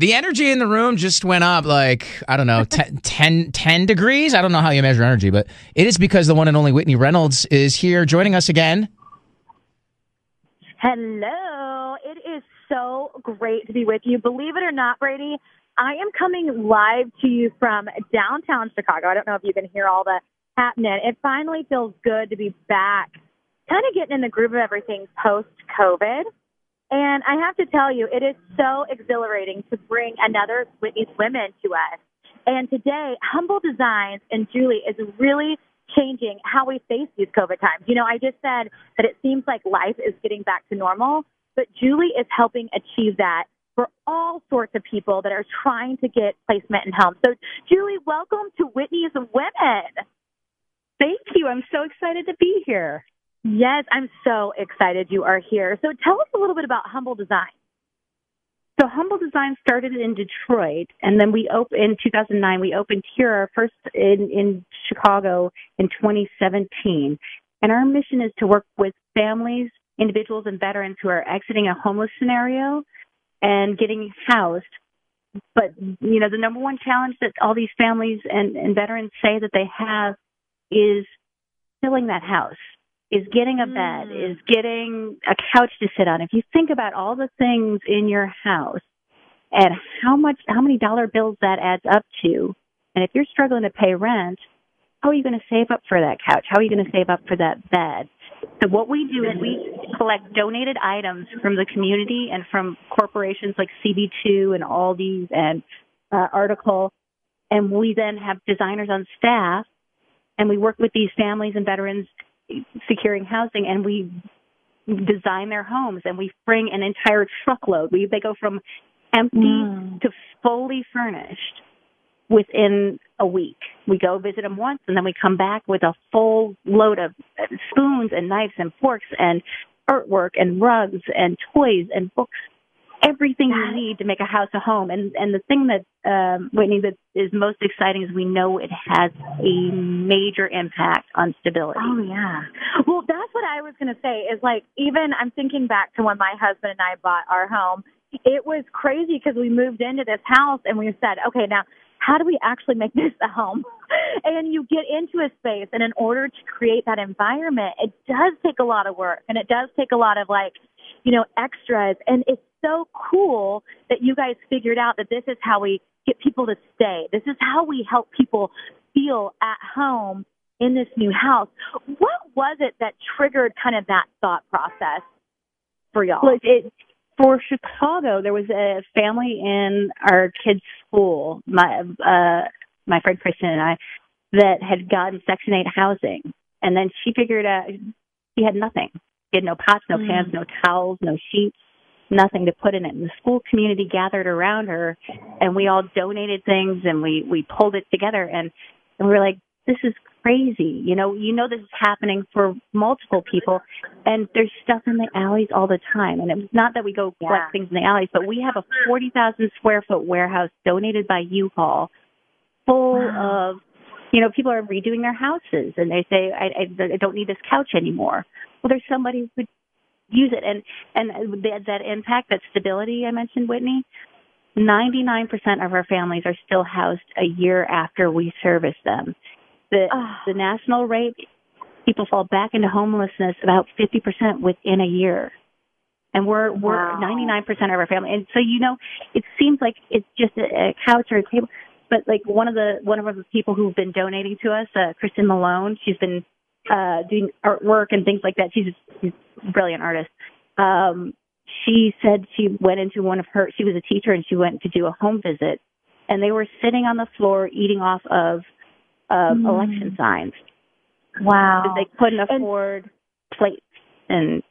The energy in the room just went up like, I don't know, 10 degrees. I don't know how you measure energy, but it is because the one and only Whitney Reynolds is here joining us again. Hello. It is so great to be with you. Believe it or not, Brady, I am coming live to you from downtown Chicago. I don't know if you can hear all the happening. It finally feels good to be back, kind of getting in the groove of everything post-COVID. And I have to tell you, it is so exhilarating to bring another Whitney's Women to us. And today, Humble Designs and Julie is really changing how we face these COVID times. You know, I just said that it seems like life is getting back to normal, but Julie is helping achieve that for all sorts of people that are trying to get placement in homes. So, Julie, welcome to Whitney's Women. Thank you. I'm so excited to be here. Yes, I'm so excited you are here. So tell us a little bit about Humble Design. So Humble Design started in Detroit, and then we opened in 2009. We opened here, our first in Chicago in 2017. And our mission is to work with families, individuals, and veterans who are exiting a homeless scenario and getting housed. But, you know, the number one challenge that all these families and veterans say that they have is filling that house. Is getting a bed, is getting a couch to sit on. If you think about all the things in your house and how many dollar bills that adds up to, and if you're struggling to pay rent, how are you going to save up for that couch? How are you going to save up for that bed? So what we do is we collect donated items from the community and from corporations like CB2 and Aldi's and Article, and we then have designers on staff, and we work with these families and veterans securing housing, and we design their homes, and we bring an entire truckload. They go from empty to fully furnished within a week. We go visit them once, and then we come back with a full load of spoons and knives and forks and artwork and rugs and toys and books, everything you need to make a house a home. And the thing that, Whitney, that is most exciting is we know it has a major impact on stability. Oh, yeah. Well, that's what I was going to say is, like, even I'm thinking back to when my husband and I bought our home. It was crazy because we moved into this house and we said, okay, now how do we actually make this a home? And you get into a space, and in order to create that environment, it does take a lot of work, and it does take a lot of, like, you know, extras. And it's so cool that you guys figured out that this is how we get people to stay. This is how we help people feel at home in this new house. What was it that triggered kind of that thought process for y'all? Well, for Chicago, there was a family in our kids' school, my friend Kristen and I, that had gotten Section 8 housing. And then she figured out she had nothing. She had no pots, no pans, no towels, no sheets, nothing to put in it. And the school community gathered around her, and we all donated things, and we pulled it together. And we were like, this is crazy. You know this is happening for multiple people, and there's stuff in the alleys all the time. And it's not that we go collect things in the alleys, but we have a 40,000 square foot warehouse donated by U-Haul full of, you know, people are redoing their houses, and they say, I don't need this couch anymore. Well, there's somebody who could use it. And that impact, that stability I mentioned, Whitney, 99% of our families are still housed a year after we service them. The national rate, people fall back into homelessness about 50% within a year. And we're 99% of our family. And so, you know, it seems like it's just a couch or a table. But like one of the people who've been donating to us, Kristen Malone, she's been doing artwork and things like that. She's a brilliant artist. She said she went into she was a teacher, and she went to do a home visit, and they were sitting on the floor eating off of election signs. Wow. Because they couldn't afford plates and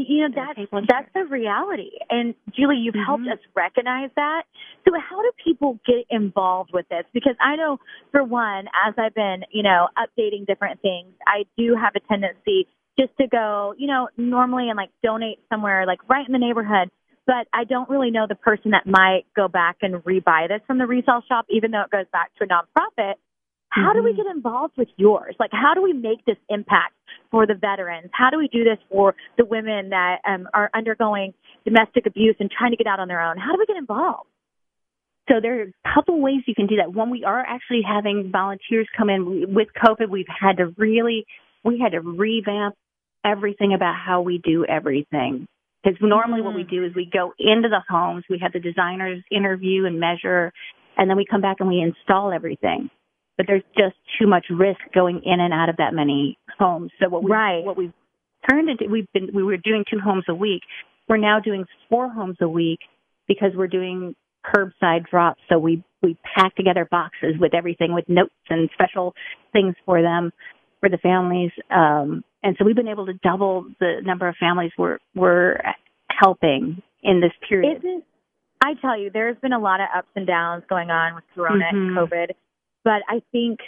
you know, that's the reality. And Julie, you've helped us recognize that. So how do people get involved with this? Because I know, for one, as I've been, you know, updating different things, I do have a tendency just to go, you know, normally and like donate somewhere like right in the neighborhood. But I don't really know the person that might go back and rebuy this from the resale shop, even though it goes back to a nonprofit. How do we get involved with yours? Like, how do we make this impact for the veterans? How do we do this for the women that are undergoing domestic abuse and trying to get out on their own? How do we get involved? So there are a couple ways you can do that. One, we are actually having volunteers come in. With COVID, we had to revamp everything about how we do everything. Because normally what we do is we go into the homes, we have the designers interview and measure, and then we come back and we install everything. But there's just too much risk going in and out of that many homes. So what we've turned into, we were doing 2 homes a week. We're now doing 4 homes a week because we're doing curbside drops. So we pack together boxes with everything, with notes and special things for them, for the families. And so we've been able to double the number of families we're helping in this period. I tell you, there's been a lot of ups and downs going on with Corona and COVID. But I think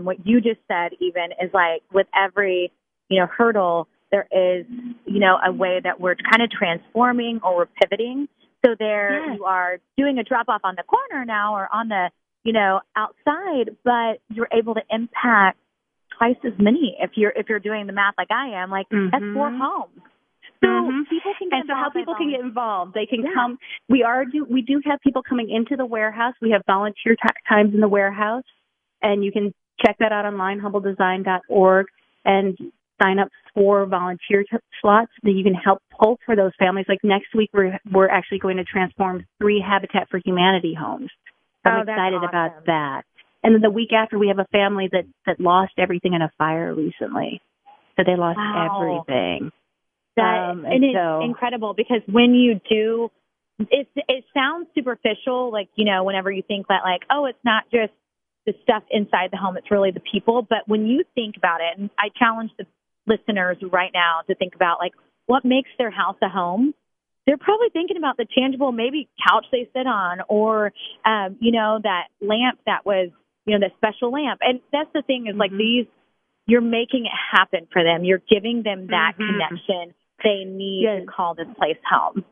what you just said even is like with every, hurdle, there is, a way that we're kind of transforming or we're pivoting. So you are doing a drop off on the corner now or on the, outside, but you're able to impact twice as many if you're doing the math like I am. Like that's 4 homes. So people can get involved. And so how people can get involved, they can come. We do have people coming into the warehouse. We have volunteer times in the warehouse, and you can check that out online, humbledesign.org, and sign up for volunteer slots that you can help pull for those families. Like next week, we're actually going to transform 3 Habitat for Humanity homes. I'm excited about that. And then the week after, we have a family that lost everything in a fire recently. So they lost everything. It's incredible because when you do, it sounds superficial, like, whenever you think that like, oh, it's not just the stuff inside the home, it's really the people. But when you think about it, and I challenge the listeners right now to think about like what makes their house a home, they're probably thinking about the tangible, maybe couch they sit on or, that lamp that was, the special lamp. And that's the thing is like you're making it happen for them. You're giving them that connection they need to call this place home.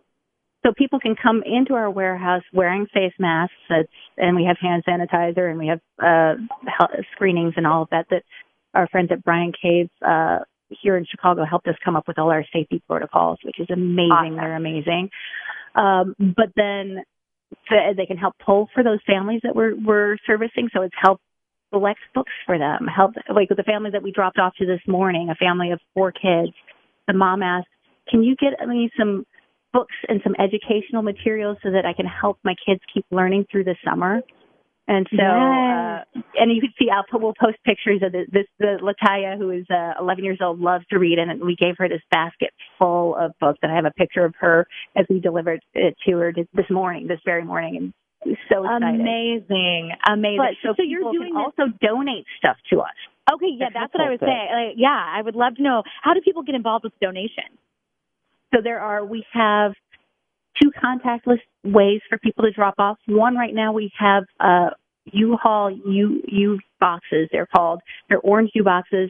So people can come into our warehouse wearing face masks, and we have hand sanitizer, and we have screenings and all of that our friends at Bryan Cave here in Chicago helped us come up with all our safety protocols, which is amazing. Awesome. They're amazing. But then they can help pull for those families that we're servicing. So it's help select books for them. Help, like with the family that we dropped off to this morning, a family of 4 kids. The mom asked, "Can you get me some books and some educational materials so that I can help my kids keep learning through the summer?" And so, and you can see, we'll post pictures of the Lataya, who is 11 years old, loves to read, and we gave her this basket full of books, and I have a picture of her as we delivered it to her this very morning, and it was so excited. Amazing. But, so you're doing also donate stuff to us. Okay, yeah, that's what I was saying. I would love to know, how do people get involved with donations? So we have 2 contactless ways for people to drop off. One right now we have U-Haul U boxes, they're called. They're orange U boxes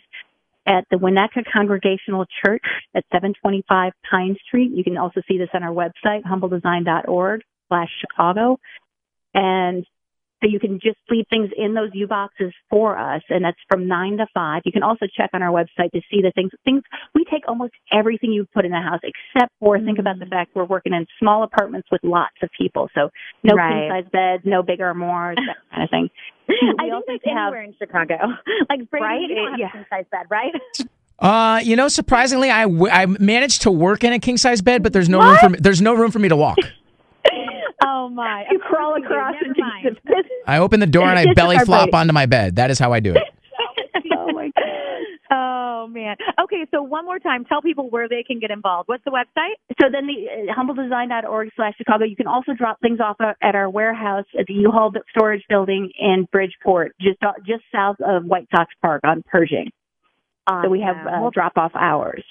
at the Winnetka Congregational Church at 725 Pine Street. You can also see this on our website, humbledesign.org/Chicago. And so you can just leave things in those U boxes for us, and that's from 9 to 5. You can also check on our website to see the things. We take almost everything you put in the house, except for think about the fact we're working in small apartments with lots of people, so no king size beds, no bigger or more, that kind of thing. I think that's anywhere in Chicago. Like Brady, you don't have a king size bed, right? Surprisingly, I managed to work in a king size bed, but there's no room for me to walk. Oh my! You crawl across into this. I open the door and I belly flop onto my bed. That is how I do it. Oh my God! Oh man! Okay, so one more time, tell people where they can get involved. What's the website? So then the humbledesign.org/Chicago. You can also drop things off at our warehouse at the U-Haul storage building in Bridgeport, just south of White Sox Park on Pershing. So we have drop off hours.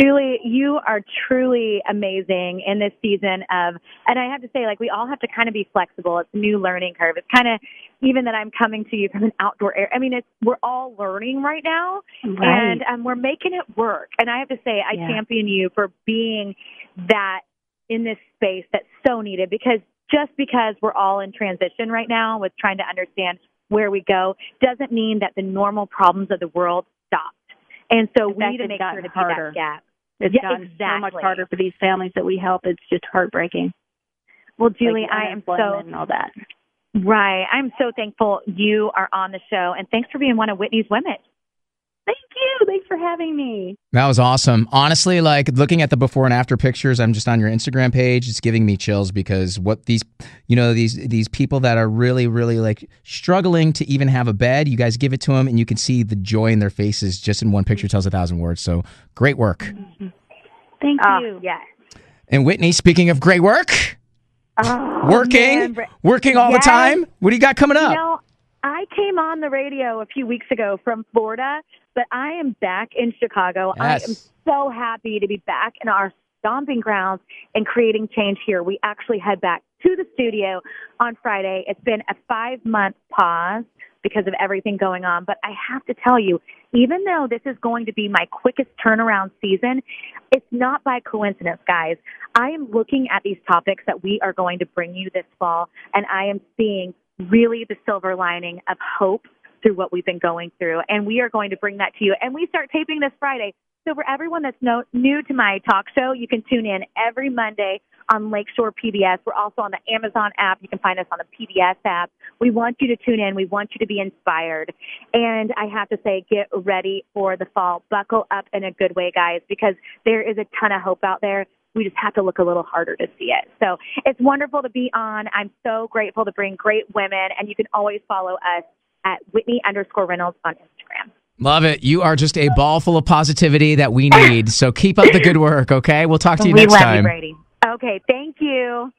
Julie, you are truly amazing in this season and I have to say, like, we all have to kind of be flexible. It's a new learning curve. It's kind of, even that I'm coming to you from an outdoor area. I mean, we're all learning right now, and we're making it work. And I have to say, I champion you for being that in this space that's so needed, because just because we're all in transition right now with trying to understand where we go doesn't mean that the normal problems of the world stop. And so we need to make sure to be that gap. It's gotten so much harder for these families that we help. It's just heartbreaking. Well, Julie, like I am unemployment and all that. Right. I'm so thankful you are on the show, and thanks for being one of Whitney's women. Thank you. Thanks for having me. That was awesome. Honestly, like looking at the before and after pictures, I'm just on your Instagram page. It's giving me chills because what these people that are really, really like struggling to even have a bed, you guys give it to them and you can see the joy in their faces just in one picture tells 1,000 words. So great work. Mm-hmm. Thank you. Yes. And Whitney, speaking of great work, working all the time. What do you got coming up? You know, I came on the radio a few weeks ago from Florida, but I am back in Chicago. Yes. I am so happy to be back in our stomping grounds and creating change here. We actually head back to the studio on Friday. It's been a 5-month pause because of everything going on. But I have to tell you, even though this is going to be my quickest turnaround season, it's not by coincidence, guys. I am looking at these topics that we are going to bring you this fall, and I am seeing really the silver lining of hope through what we've been going through. And we are going to bring that to you. And we start taping this Friday. So for everyone that's new to my talk show, you can tune in every Monday on Lakeshore PBS. We're also on the Amazon app. You can find us on the PBS app. We want you to tune in. We want you to be inspired. And I have to say, get ready for the fall. Buckle up in a good way, guys, because there is a ton of hope out there. We just have to look a little harder to see it. So it's wonderful to be on. I'm so grateful to bring great women. And you can always follow us at Whitney_Reynolds on Instagram. Love it. You are just a ball full of positivity that we need. So keep up the good work, okay? We'll talk to you next time. We love you, Brady. Okay, thank you.